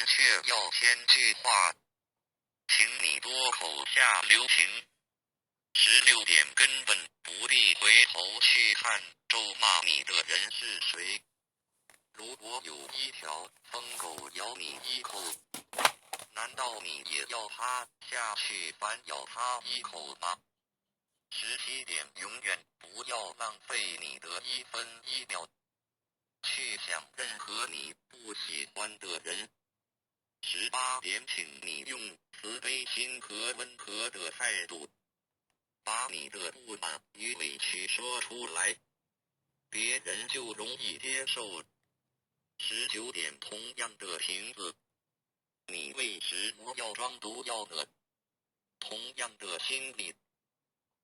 却要添句话，请你多口下留情。16点根本不必回头去看咒骂你的人是谁。如果有一条疯狗咬你一口，难道你也要它下去反咬它一口吗？17点永远不要浪费你的1分1秒去想任何你不喜欢的人。18点请你用慈悲心和温和的态度把你的不满与委屈说出来，别人就容易接受。19点同样的瓶子，你为什么要装毒药呢？同样的心理，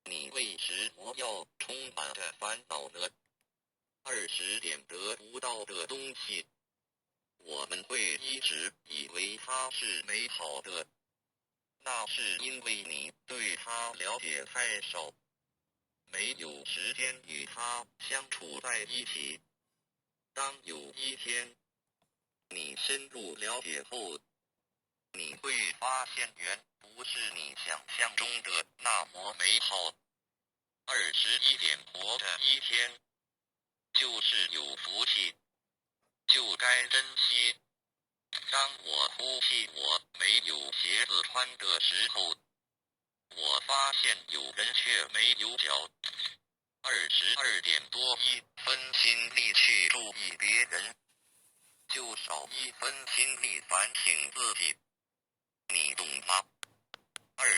你为什么要充满着烦恼呢？20点得不到的东西，我们会一直以为它是美好的，那是因为你对它了解太少，没有时间与它相处在一起。当有一天你深入了解后，你会发现原不是你想象中的那么美好。21点活着一天，就是有福气，就该珍惜。当我哭泣我没有鞋子穿的时候，我发现有人却没有脚。22点多1分心力去注意别人，就少1分心力反省自己，你懂吗？